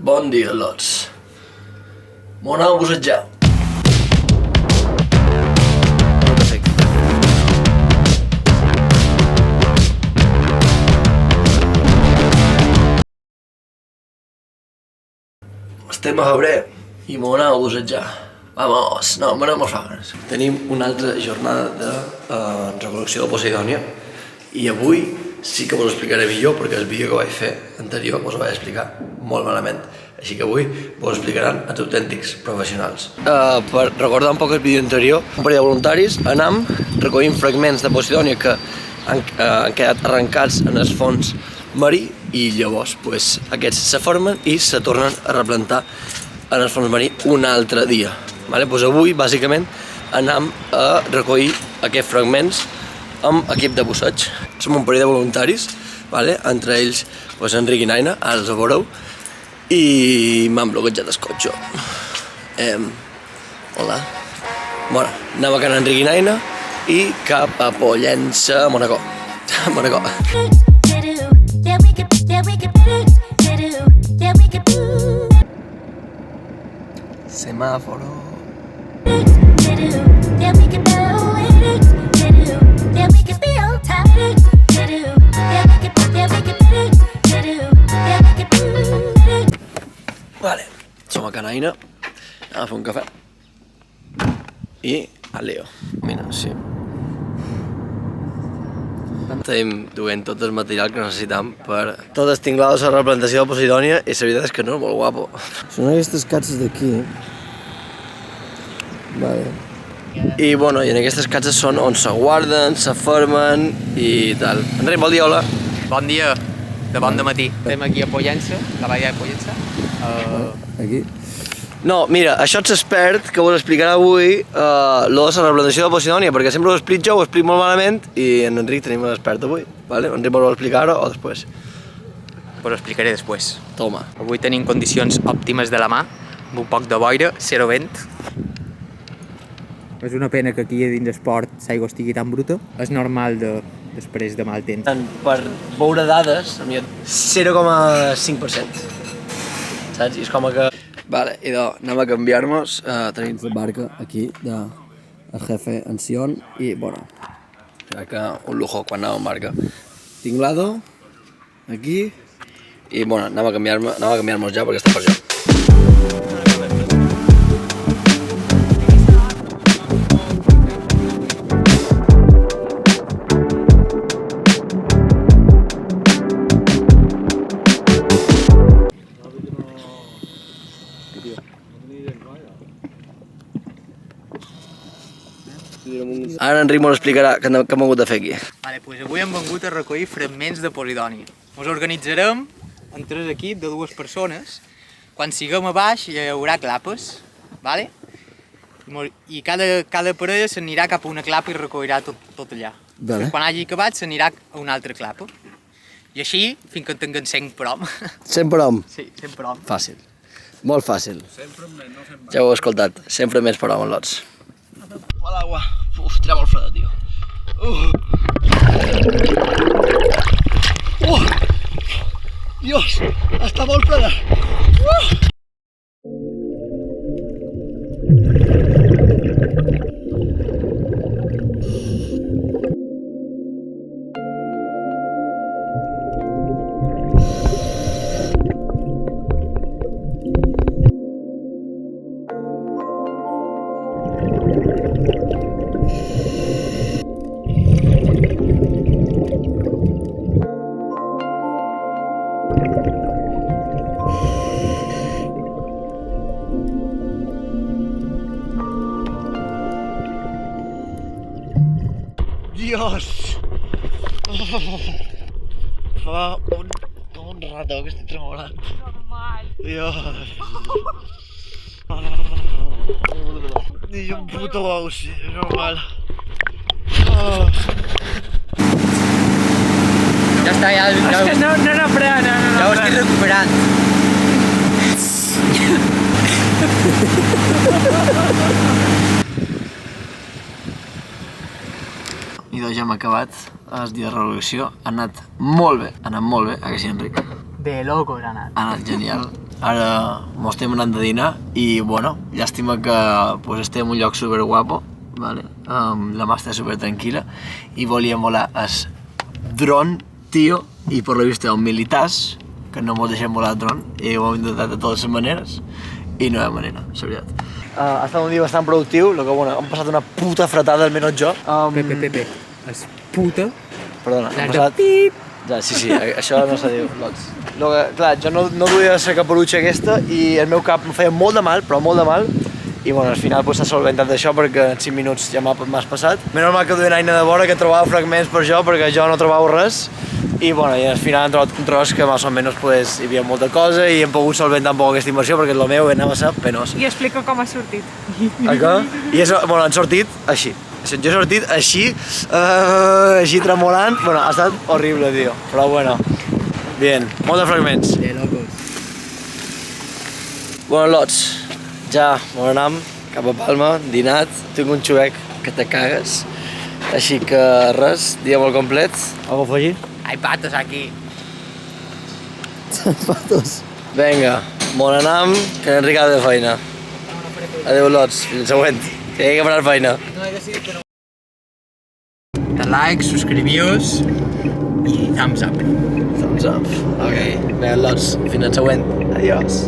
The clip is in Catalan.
Bon dia, lots. M'ho anava a bussejar. Estem a febrer i m'ho anava a bussejar. Vamos, no, no mos fa ganes. Tenim una altra jornada de recol·lecció de Poseidònia i avui sí que vos ho explicaré millor perquè el vídeo que vaig fer anterior vos ho vaig explicar molt malament. Així que avui vos ho explicaran els autèntics professionals. Per recordar un poc el vídeo anterior, un parell de voluntaris anam recollint fragments de Poseidònia que han quedat arrencats en el fons marí i llavors aquests se formen i se tornen a replantar en el fons marí un altre dia. Avui, bàsicament, anam a recollir aquests fragments amb equip de busseig. Som un parell de voluntaris, entre ells Enric i Naina, ara els veureu, i m'han bloquejat el cotxe. Hola. Bueno, anem a Can Enric i Naina i cap a Pollença, Monacó. Monacó. Semàforo. Vale, som a Can Aina, anem a fer un cafè i al lío. Mira, sí. Estem duent tot el material que necessitam per tot el tinglado de la replantació de Poseidònia i la veritat és que no és molt guapo. Són aquestes cases d'aquí. Vale. I bueno, i en aquestes cases són on se guarden, se formen i tal. Enric, bon dia, hola. Bon dia, de bon dematí. Estem aquí a Pollença, la valla de Pollença. Aquí? No, mira, això ets expert que vos explicarà avui lo de la replantació de Poseidònia, perquè sempre ho explico jo, ho explico molt malament i en Enric tenim un expert avui, vale? Enric vol explicar-ho o després? Pues ho explicaré després. Toma. Avui tenim condicions òptimes de la mà, amb un poc de boira, zero vent. És una pena que aquí a dins d'esport l'aigua estigui tan bruta. És normal després de mal temps. Per veure dades, 0,5%. Saps? I és com que... Vale, i anem a canviar-nos. Tenim la barca aquí del jefe Ansion i, bueno, crec que un lujo quan anàvem en barca. Tinglado, aquí, i, bueno, anem a canviar-nos ja perquè està per allà. Ara Enric m'ho explicarà què hem hagut de fer aquí. Avui hem vengut a recollir fragments de Poseidònia. Ens organitzarem en tres equips de dues persones. Quan siguem a baix hi haurà clapes, i cada parella s'anirà cap a una clapa i recollirà tot allà. Quan hagi acabat s'anirà a una altra clapa. I així, fins que en tinguem 100 per hom. 100 per hom? Sí, 100 per hom. Fàcil. Molt fàcil. Ja ho heu escoltat. Sempre més per hom, lots. L'aigua. Uf, tira molt freda, tio. Dios, està molt freda. Dios! Fa un rato que estic tremolant. Normal. Dios! Ni un puto bausi, normal. Ja està, ja... És que no frena, Ja ho estic recuperant. I doncs ja hem acabat el dia de revolució. Ha anat molt bé, a que sí, Enric? De locos ha anat. Ha anat genial. ara mos estem anant de dinar i, bueno, llàstima que pues, estem en un lloc super guapo, vale? La mà està super tranquil·la i volíem volar el dron, tio, i per lo vist hi ha un militars que no mos deixem volar el dron i ho hem intentat de totes les maneres i no hi ha manera, és veritat. Ha estat un dia bastant productiu, el que, bueno, hem passat una puta fretada, almenys jo. Pepe, és puta. Perdona, hem passat... Ja, sí, això no se diu, lots. Clar, jo no duia la caperuixa aquesta i el meu cap em feia molt de mal, però molt de mal. I bueno, al final s'ha solventat això perquè en 5 minuts ja m'has passat. Menys mal que duia una eina de vora que trobava fragments per jo perquè jo no trobava res. I bueno, i al final hem trobat un tros que més o menys pues, hi havia molta cosa i hem pogut solventar un poc aquesta inversió perquè el meu anava a ser penós. I explica com ha sortit. Acá? I bueno, han sortit així. Jo he sortit així, així tremolant. Bueno, ha estat horrible, tio. Però bueno, bien, molts de fragments. De locos. Bueno, lots, ja m'ho anam cap a Palma, dinat, tinc un xuec que te cagues. Així que res, dia molt complet. Algo a afegir? Hay patos aquí. Patos. Vinga, m'ho anam, que anem ricada de feina. Adéu, lots, fins el següent. Que hi ha que parar feina. De like, subscriviu-vos i thumbs up. Thumbs up. Ok, vinga, lots, fins el següent. Adiós.